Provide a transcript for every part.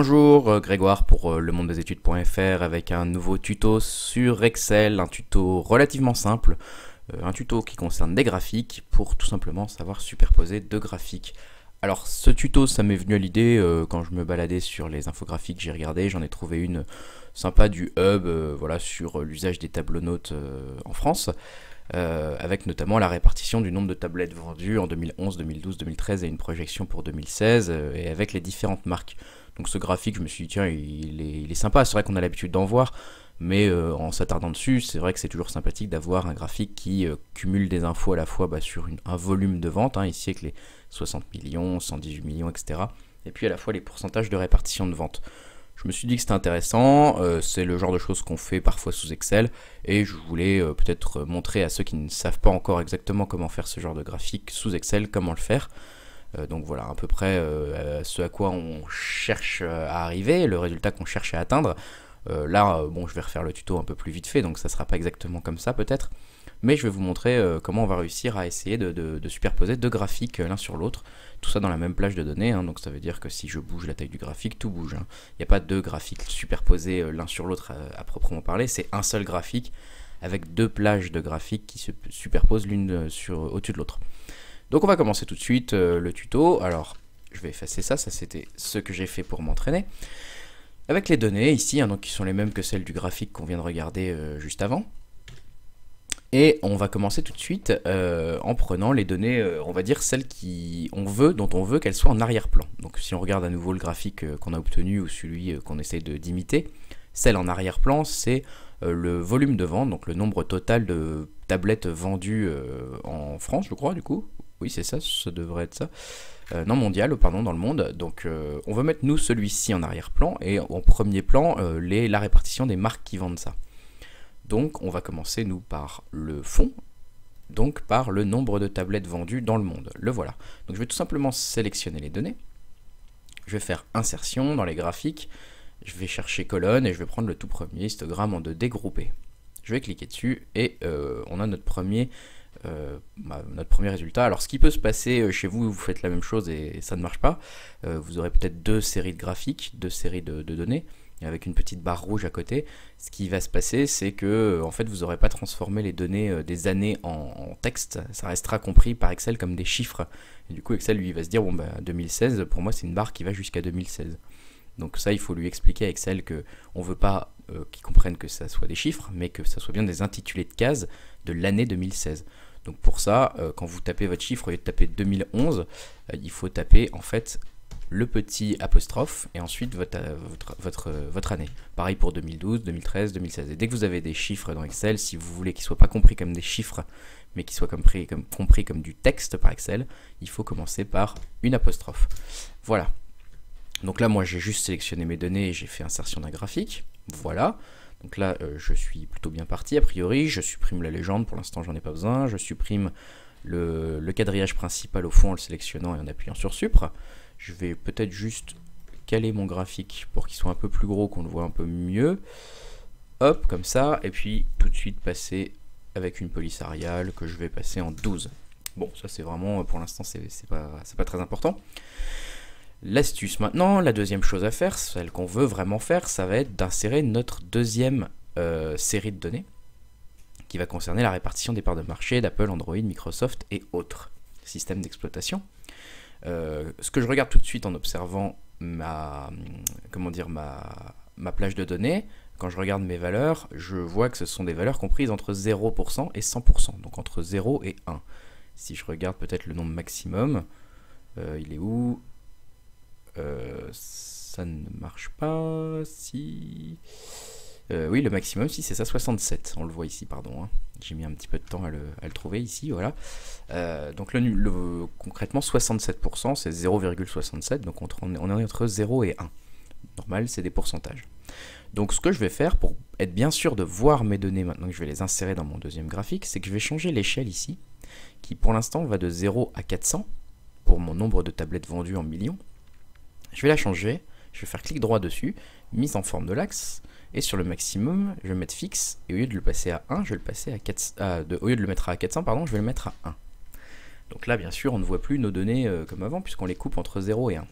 Bonjour Grégoire pour lemondedesétudes.fr avec un nouveau tuto sur Excel, un tuto relativement simple, un tuto qui concerne des graphiques pour tout simplement savoir superposer deux graphiques. Alors ce tuto ça m'est venu à l'idée quand je me baladais sur les infographiques, j'ai regardé, j'en ai trouvé une sympa du Hub voilà, sur l'usage des tableaux notes en France. Avec notamment la répartition du nombre de tablettes vendues en 2011, 2012, 2013 et une projection pour 2016 et avec les différentes marques. Donc ce graphique, je me suis dit tiens, il est sympa, c'est vrai qu'on a l'habitude d'en voir, mais en s'attardant dessus, c'est vrai que c'est toujours sympathique d'avoir un graphique qui cumule des infos à la fois sur un volume de vente, ici avec les 60 millions, 118 millions, etc. Et puis à la fois les pourcentages de répartition de vente. Je me suis dit que c'était intéressant, c'est le genre de choses qu'on fait parfois sous Excel, et je voulais peut-être montrer à ceux qui ne savent pas encore exactement comment faire ce genre de graphique sous Excel, comment le faire. Donc voilà à peu près ce à quoi on cherche à arriver, le résultat qu'on cherche à atteindre. Là, je vais refaire le tuto un peu plus vite fait, donc ça sera pas exactement comme ça peut-être, mais je vais vous montrer comment on va réussir à essayer de superposer deux graphiques l'un sur l'autre, tout ça dans la même plage de données, donc ça veut dire que si je bouge la taille du graphique, tout bouge. Il n'y a pas deux graphiques superposés l'un sur l'autre à proprement parler, c'est un seul graphique avec deux plages de graphiques qui se superposent l'une au-dessus de l'autre. Donc on va commencer tout de suite le tuto. Alors je vais effacer ça c'était ce que j'ai fait pour m'entraîner. Avec les données ici, donc qui sont les mêmes que celles du graphique qu'on vient de regarder juste avant. Et on va commencer tout de suite en prenant les données, on va dire celles dont on veut qu'elles soient en arrière-plan. Donc si on regarde à nouveau le graphique qu'on a obtenu ou celui qu'on essaie d'imiter, celle en arrière-plan c'est le volume de vente, donc le nombre total de tablettes vendues en France je crois du coup. Oui c'est ça, ça devrait être ça. Non mondial, pardon, dans le monde. Donc on va mettre nous celui-ci en arrière-plan et en premier plan la répartition des marques qui vendent ça. Donc on va commencer nous par le fond, donc par le nombre de tablettes vendues dans le monde. Le voilà. Donc je vais tout simplement sélectionner les données. Je vais faire insertion dans les graphiques. Je vais chercher colonne et je vais prendre le tout premier histogramme en 2D groupé. Je vais cliquer dessus et on a notre premier résultat. Alors ce qui peut se passer chez vous, vous faites la même chose et ça ne marche pas. Vous aurez peut-être deux séries de graphiques, deux séries de données avec une petite barre rouge à côté. Ce qui va se passer c'est que en fait vous n'aurez pas transformé les données des années en texte, ça restera compris par Excel comme des chiffres. Et du coup Excel lui va se dire 2016 pour moi c'est une barre qui va jusqu'à 2016. Donc ça il faut lui expliquer à Excel que on veut pas qu'il comprenne que ça soit des chiffres mais que ça soit bien des intitulés de cases de l'année 2016. Donc pour ça, quand vous tapez votre chiffre, au lieu de taper 2011, il faut taper en fait le petit apostrophe et ensuite votre année. Pareil pour 2012, 2013, 2016. Et dès que vous avez des chiffres dans Excel, si vous voulez qu'ils ne soient pas compris comme des chiffres, mais qu'ils soient compris comme du texte par Excel, il faut commencer par une apostrophe. Voilà. Donc là, moi, j'ai juste sélectionné mes données et j'ai fait insertion d'un graphique. Voilà. Donc là, je suis plutôt bien parti, a priori. Je supprime la légende, pour l'instant, j'en ai pas besoin. Je supprime le quadrillage principal au fond en le sélectionnant et en appuyant sur Supre. Je vais peut-être juste caler mon graphique pour qu'il soit un peu plus gros, qu'on le voit un peu mieux. Hop, comme ça. Et puis, tout de suite, passer avec une police Arial que je vais passer en 12. Bon, ça, c'est vraiment, pour l'instant, c'est pas très important. L'astuce maintenant, la deuxième chose à faire, celle qu'on veut vraiment faire, ça va être d'insérer notre deuxième série de données qui va concerner la répartition des parts de marché d'Apple, Android, Microsoft et autres systèmes d'exploitation. Ce que je regarde tout de suite en observant ma plage de données, quand je regarde mes valeurs, je vois que ce sont des valeurs comprises entre 0% et 100%, donc entre 0 et 1. Si je regarde peut-être le nombre maximum, il est où ? Ça ne marche pas, si... oui, le maximum, si c'est ça, 67, on le voit ici, pardon. J'ai mis un petit peu de temps à le trouver ici, voilà. Donc concrètement, 67%, c'est 0,67, donc on est entre 0 et 1. Normal, c'est des pourcentages. Donc ce que je vais faire, pour être bien sûr de voir mes données maintenant que je vais les insérer dans mon deuxième graphique, c'est que je vais changer l'échelle ici, qui pour l'instant va de 0 à 400, pour mon nombre de tablettes vendues en millions. Je vais la changer, je vais faire clic droit dessus, mise en forme de l'axe, et sur le maximum, je vais mettre fixe, et au lieu de le passer à 1, je vais le passer à 400, au lieu de le mettre à 400, pardon, je vais le mettre à 1. Donc là, bien sûr, on ne voit plus nos données comme avant, puisqu'on les coupe entre 0 et 1.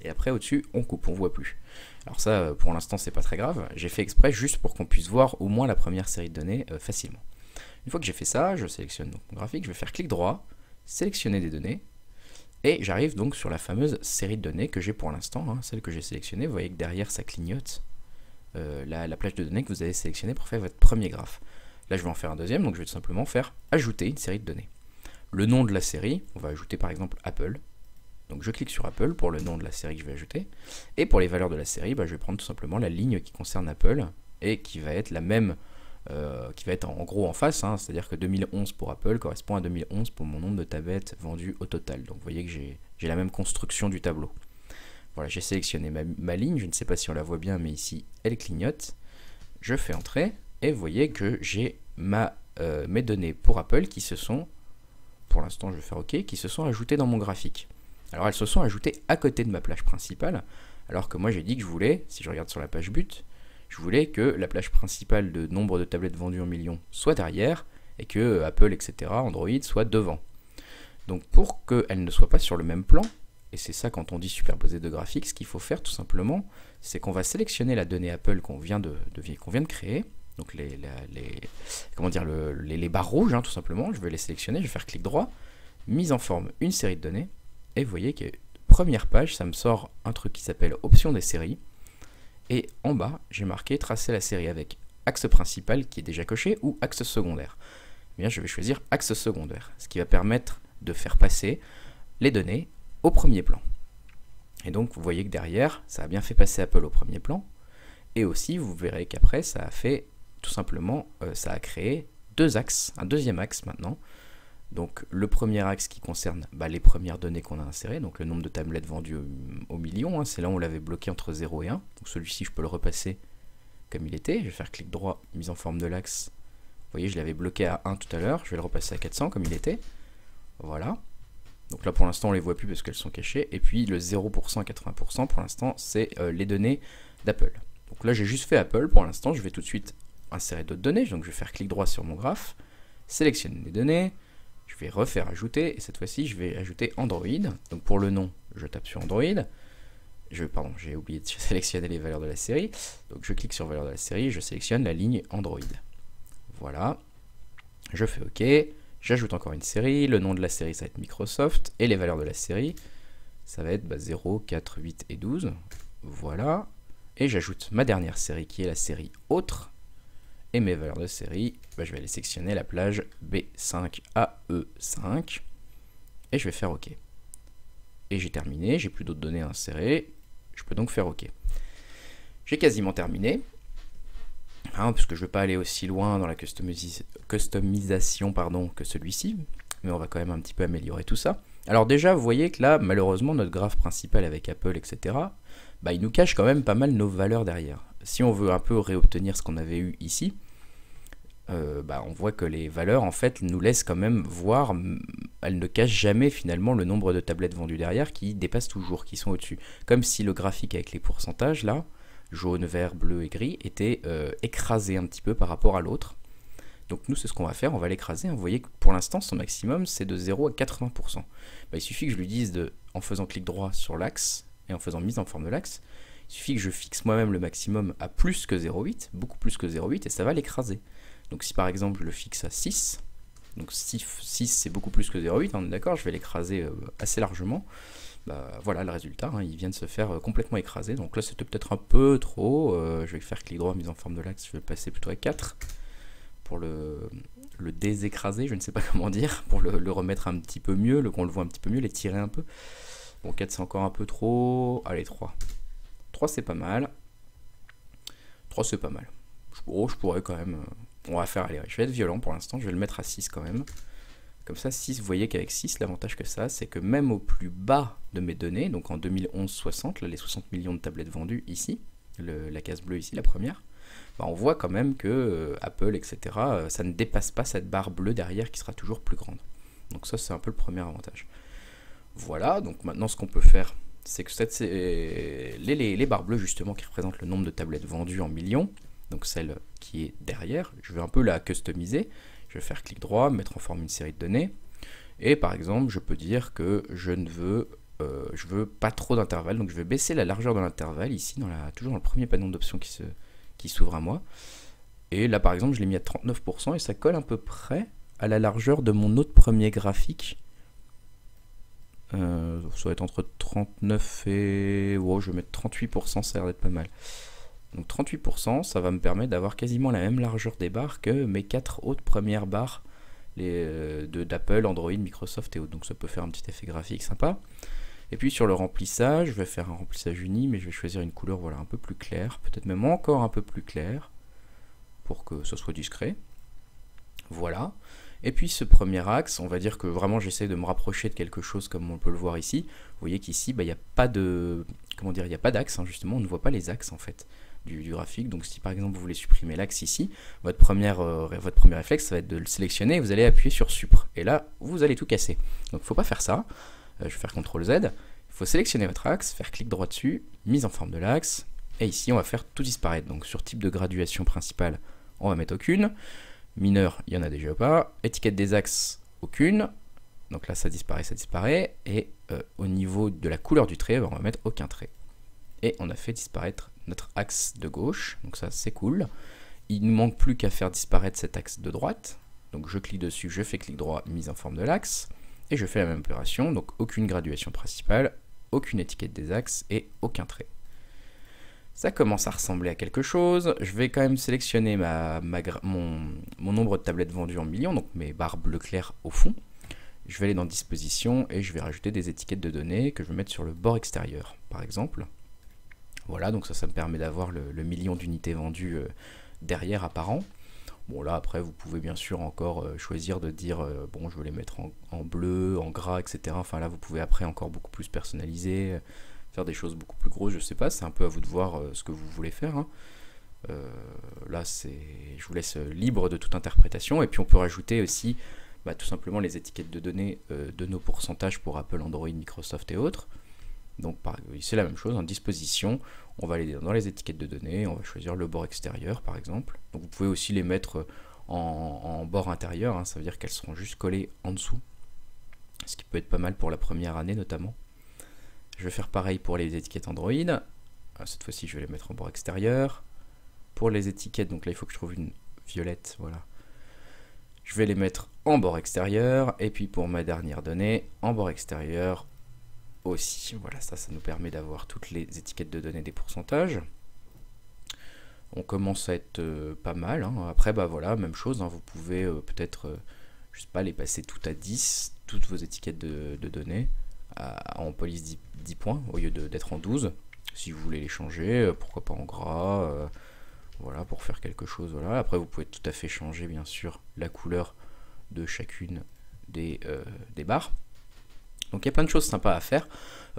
et après au-dessus on coupe, on voit plus. Alors ça pour l'instant c'est pas très grave, j'ai fait exprès juste pour qu'on puisse voir au moins la première série de données facilement. Une fois que j'ai fait ça, je sélectionne donc mon graphique, je vais faire clic droit, sélectionner des données, et j'arrive donc sur la fameuse série de données que j'ai pour l'instant, hein, celle que j'ai sélectionnée. Vous voyez que derrière ça clignote la plage de données que vous avez sélectionnée pour faire votre premier graphe. Là je vais en faire un deuxième, donc je vais tout simplement faire ajouter une série de données. Le nom de la série, on va ajouter par exemple Apple. Donc je clique sur Apple pour le nom de la série que je vais ajouter. Et pour les valeurs de la série, je vais prendre tout simplement la ligne qui concerne Apple et qui va être la même, qui va être en gros en face, hein, c'est-à-dire que 2011 pour Apple correspond à 2011 pour mon nombre de tablettes vendues au total. Donc vous voyez que j'ai la même construction du tableau. Voilà, j'ai sélectionné ma ligne, je ne sais pas si on la voit bien, mais ici elle clignote. Je fais entrer et vous voyez que j'ai mes données pour Apple qui se sont, pour l'instant je vais faire OK, qui se sont ajoutées dans mon graphique. Alors elles se sont ajoutées à côté de ma plage principale, alors que moi j'ai dit que je voulais, si je regarde sur la page but, je voulais que la plage principale de nombre de tablettes vendues en millions soit derrière, et que Apple, etc., Android soit devant. Donc pour qu'elles ne soient pas sur le même plan, et c'est ça quand on dit superposer deux graphiques, ce qu'il faut faire tout simplement, c'est qu'on va sélectionner la donnée Apple qu'on vient de créer, donc les barres rouges, hein, tout simplement, je vais les sélectionner, je vais faire clic droit, mise en forme une série de données, et vous voyez que première page, ça me sort un truc qui s'appelle option des séries. Et en bas, j'ai marqué tracer la série avec axe principal qui est déjà coché ou axe secondaire. Eh bien, je vais choisir axe secondaire, ce qui va permettre de faire passer les données au premier plan. Et donc, vous voyez que derrière, ça a bien fait passer Apple au premier plan. Et aussi, vous verrez qu'après, ça a fait tout simplement, ça a créé deux axes, un deuxième axe maintenant. Donc le premier axe qui concerne les premières données qu'on a insérées, donc le nombre de tablettes vendues au million, hein, c'est là où on l'avait bloqué entre 0 et 1. Donc celui-ci, je peux le repasser comme il était. Je vais faire clic droit, mise en forme de l'axe. Vous voyez, je l'avais bloqué à 1 tout à l'heure. Je vais le repasser à 400 comme il était. Voilà. Donc là, pour l'instant, on ne les voit plus parce qu'elles sont cachées. Et puis le 0% 80%, pour l'instant, c'est les données d'Apple. Donc là, j'ai juste fait Apple. Pour l'instant, je vais tout de suite insérer d'autres données. Donc je vais faire clic droit sur mon graphe, sélectionner les données. Je vais refaire ajouter, et cette fois-ci, je vais ajouter Android. Donc pour le nom, je tape sur Android. Pardon, j'ai oublié de sélectionner les valeurs de la série. Donc je clique sur valeurs de la série, je sélectionne la ligne Android. Voilà. Je fais OK. J'ajoute encore une série. Le nom de la série, ça va être Microsoft. Et les valeurs de la série, ça va être 0, 4, 8 et 12. Voilà. Et j'ajoute ma dernière série qui est la série Autre. Et mes valeurs de série, je vais aller sélectionner la plage B5AE5 et je vais faire OK. Et j'ai terminé, j'ai plus d'autres données à insérer, je peux donc faire OK. J'ai quasiment terminé, hein, parce que je ne vais pas aller aussi loin dans la customisation que celui-ci, mais on va quand même un petit peu améliorer tout ça. Alors déjà, vous voyez que là, malheureusement, notre graphe principal avec Apple, etc., il nous cache quand même pas mal nos valeurs derrière. Si on veut un peu réobtenir ce qu'on avait eu ici, on voit que les valeurs en fait nous laissent quand même voir, elles ne cachent jamais finalement le nombre de tablettes vendues derrière qui dépassent toujours, qui sont au-dessus. Comme si le graphique avec les pourcentages là, jaune, vert, bleu et gris, était écrasé un petit peu par rapport à l'autre. Donc nous c'est ce qu'on va faire, on va l'écraser. Vous voyez que pour l'instant son maximum c'est de 0 à 80%. Il suffit que je lui dise, en faisant clic droit sur l'axe et en faisant mise en forme de l'axe, il suffit que je fixe moi-même le maximum à plus que 0,8, beaucoup plus que 0,8, et ça va l'écraser. Donc si par exemple je le fixe à 6, donc 6 c'est beaucoup plus que 0,8, on est d'accord, je vais l'écraser assez largement, voilà le résultat, hein, il vient de se faire complètement écraser. Donc là c'était peut-être un peu trop, je vais faire clic droit, mise en forme de l'axe, je vais passer plutôt à 4, pour le désécraser, je ne sais pas comment dire, pour le remettre un petit peu mieux, qu'on le voit un petit peu mieux, l'étirer un peu. Bon 4 c'est encore un peu trop, allez 3. 3 c'est pas mal. 3 c'est pas mal. Je pourrais quand même... on va faire, allez, je vais être violent pour l'instant, je vais le mettre à 6 quand même. Comme ça, 6, vous voyez qu'avec 6, l'avantage que ça, c'est que même au plus bas de mes données, donc en 2011-60, là, les 60 millions de tablettes vendues ici, la case bleue ici, la première, on voit quand même que Apple, etc., ça ne dépasse pas cette barre bleue derrière qui sera toujours plus grande. Donc ça, c'est un peu le premier avantage. Voilà, donc maintenant ce qu'on peut faire, c'est que les barres bleues justement qui représentent le nombre de tablettes vendues en millions, donc celle qui est derrière, je vais un peu la customiser, je vais faire clic droit, mettre en forme une série de données, et par exemple je peux dire que je ne veux je veux pas trop d'intervalle, donc je vais baisser la largeur de l'intervalle ici, toujours dans le premier panneau d'options qui s'ouvre à moi. Et là par exemple je l'ai mis à 39% et ça colle à peu près à la largeur de mon autre premier graphique. Ça va être entre 39 et... Oh, je vais mettre 38%, ça a l'air d'être pas mal. Donc 38%, ça va me permettre d'avoir quasiment la même largeur des barres que mes 4 autres premières barres d'Apple, Android, Microsoft et autres. Donc ça peut faire un petit effet graphique sympa. Et puis sur le remplissage, je vais faire un remplissage uni, mais je vais choisir une couleur voilà, un peu plus claire, peut-être même encore un peu plus claire, pour que ce soit discret. Voilà. Et puis ce premier axe, on va dire que vraiment j'essaie de me rapprocher de quelque chose comme on peut le voir ici. Vous voyez qu'ici, il n'y a pas de... Comment dire, il n'y a pas d'axe, hein, justement, on ne voit pas les axes en fait du graphique. Donc si par exemple vous voulez supprimer l'axe ici, votre premier réflexe, ça va être de le sélectionner et vous allez appuyer sur Supr. Et là, vous allez tout casser. Donc il ne faut pas faire ça. Je vais faire CTRL Z. Il faut sélectionner votre axe, faire clic droit dessus, mise en forme de l'axe. Et ici, on va faire tout disparaître. Donc sur type de graduation principale, on va mettre aucune. Mineur, il n'y en a déjà pas. Étiquette des axes, aucune. Donc là, ça disparaît. Et au niveau de la couleur du trait, on va mettre aucun trait. Et on a fait disparaître notre axe de gauche. Donc ça, c'est cool. Il ne nous manque plus qu'à faire disparaître cet axe de droite. Donc je clique dessus, je fais clic droit, mise en forme de l'axe. Et je fais la même opération. Donc aucune graduation principale, aucune étiquette des axes et aucun trait. Ça commence à ressembler à quelque chose. Je vais quand même sélectionner mon nombre de tablettes vendues en millions, donc mes barres bleu clair au fond. Je vais aller dans disposition et je vais rajouter des étiquettes de données que je vais mettre sur le bord extérieur, par exemple. Voilà, donc ça me permet d'avoir le million d'unités vendues derrière apparent. Bon là après vous pouvez bien sûr encore choisir de dire bon je veux les mettre en bleu, en gras, etc. Enfin là vous pouvez après encore beaucoup plus personnaliser. Faire des choses beaucoup plus grosses, je sais pas, c'est un peu à vous de voir ce que vous voulez faire. Hein. Là, je vous laisse libre de toute interprétation. Et puis on peut rajouter aussi tout simplement les étiquettes de données de nos pourcentages pour Apple, Android, Microsoft et autres. Donc c'est la même chose, en disposition, on va aller dans les étiquettes de données, on va choisir le bord extérieur par exemple. Donc vous pouvez aussi les mettre en bord intérieur, hein, ça veut dire qu'elles seront juste collées en dessous. Ce qui peut être pas mal pour la première année notamment. Je vais faire pareil pour les étiquettes Android. Cette fois-ci, je vais les mettre en bord extérieur. Pour les étiquettes, donc là, il faut que je trouve une violette, voilà. Je vais les mettre en bord extérieur. Et puis pour ma dernière donnée, en bord extérieur aussi. Voilà, ça nous permet d'avoir toutes les étiquettes de données des pourcentages. On commence à être pas mal. Hein. Après, voilà, même chose. Hein, vous pouvez peut-être, je sais pas, les passer toutes à 10, toutes vos étiquettes de données. En police 10 points au lieu d'être en 12. Si vous voulez les changer, pourquoi pas en gras, voilà, pour faire quelque chose. Voilà. Après, vous pouvez tout à fait changer, bien sûr, la couleur de chacune des barres. Donc, il y a plein de choses sympas à faire.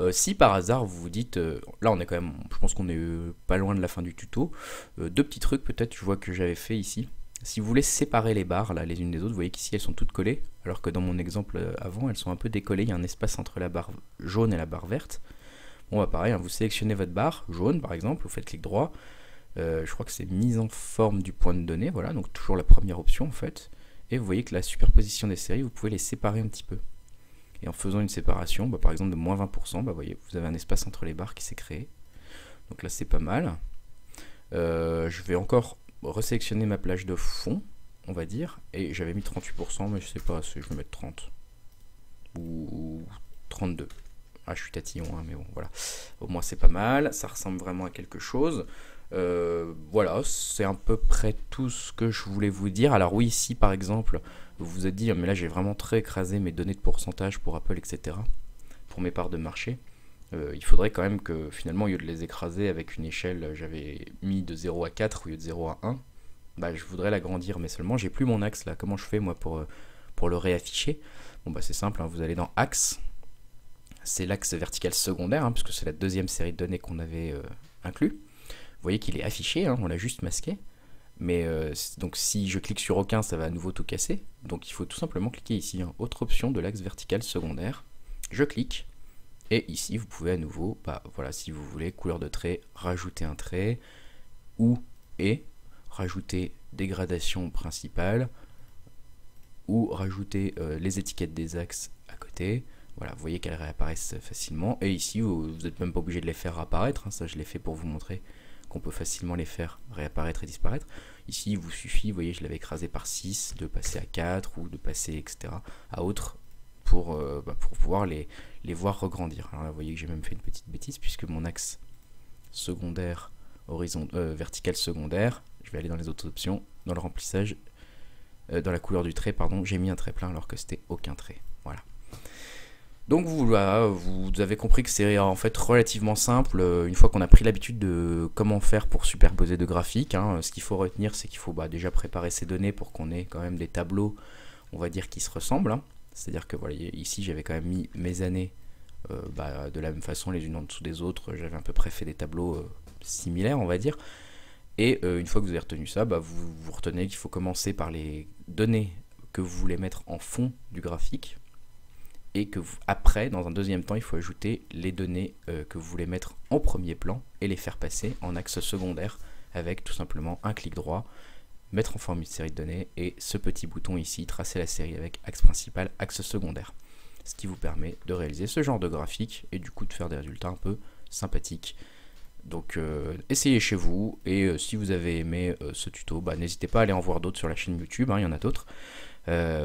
Si par hasard, vous vous dites, là, on est quand même, je pense qu'on est pas loin de la fin du tuto. Deux petits trucs, peut-être, je vois que j'avais fait ici. Si vous voulez séparer les barres là, les unes des autres, vous voyez qu'ici elles sont toutes collées, alors que dans mon exemple avant, elles sont un peu décollées, il y a un espace entre la barre jaune et la barre verte. Bon pareil, hein, vous sélectionnez votre barre jaune par exemple, vous faites clic droit, je crois que c'est mise en forme du point de données, voilà, donc toujours la première option en fait, et vous voyez que la superposition des séries, vous pouvez les séparer un petit peu. Et en faisant une séparation, par exemple de moins 20%, vous voyez, vous avez un espace entre les barres qui s'est créé. Donc là c'est pas mal. Je vais encore resélectionner ma plage de fond, on va dire, et j'avais mis 38%, mais je sais pas si je vais mettre 30 ou 32. Ah, je suis tatillon, hein, mais bon, voilà. Au moins c'est pas mal, ça ressemble vraiment à quelque chose. Voilà, c'est à peu près tout ce que je voulais vous dire. Alors oui, si par exemple, vous vous êtes dit, mais là j'ai vraiment très écrasé mes données de pourcentage pour Apple, etc., pour mes parts de marché, il faudrait quand même que finalement, au lieu de les écraser avec une échelle, j'avais mis de 0 à 4 au lieu de 0 à 1, je voudrais l'agrandir, mais seulement j'ai plus mon axe là. Comment je fais moi pour le réafficher? Bon c'est simple, hein, vous allez dans axe, c'est l'axe vertical secondaire, hein, puisque c'est la deuxième série de données qu'on avait inclus. Vous voyez qu'il est affiché, hein, on l'a juste masqué, mais donc si je clique sur aucun, ça va à nouveau tout casser, donc il faut tout simplement cliquer ici, hein, autre option de l'axe vertical secondaire, je clique. Et ici, vous pouvez à nouveau, voilà, si vous voulez, couleur de trait, rajouter un trait, ou rajouter des gradations principales, ou rajouter les étiquettes des axes à côté. Voilà, vous voyez qu'elles réapparaissent facilement. Et ici, vous n'êtes même pas obligé de les faire apparaître. Hein. Ça, je l'ai fait pour vous montrer qu'on peut facilement les faire réapparaître et disparaître. Ici, il vous suffit, vous voyez, je l'avais écrasé par 6, de passer à 4 ou de passer, etc., à autre pour pouvoir les voir regrandir. Alors là, vous voyez que j'ai même fait une petite bêtise puisque mon axe secondaire, vertical secondaire, je vais aller dans les autres options, dans le remplissage, dans la couleur du trait, pardon, j'ai mis un trait plein alors que c'était aucun trait. Voilà. Donc vous avez compris que c'est en fait relativement simple une fois qu'on a pris l'habitude de comment faire pour superposer deux graphiques. Hein. Ce qu'il faut retenir, c'est qu'il faut déjà préparer ces données pour qu'on ait quand même des tableaux, on va dire, qui se ressemblent. Hein. C'est-à-dire que voilà, ici j'avais quand même mis mes années de la même façon les unes en dessous des autres. J'avais à peu près fait des tableaux similaires, on va dire. Et une fois que vous avez retenu ça, vous retenez qu'il faut commencer par les données que vous voulez mettre en fond du graphique. Et que après, dans un deuxième temps, il faut ajouter les données que vous voulez mettre en premier plan et les faire passer en axe secondaire avec tout simplement un clic droit, mettre en forme une série de données et ce petit bouton ici, tracer la série avec axe principal, axe secondaire. Ce qui vous permet de réaliser ce genre de graphique et du coup de faire des résultats un peu sympathiques. Donc essayez chez vous et si vous avez aimé ce tuto, n'hésitez pas à aller en voir d'autres sur la chaîne YouTube, hein, il y en a d'autres.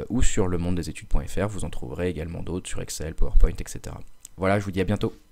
Ou sur le monde des études.fr, vous en trouverez également d'autres sur Excel, PowerPoint, etc. Voilà, je vous dis à bientôt.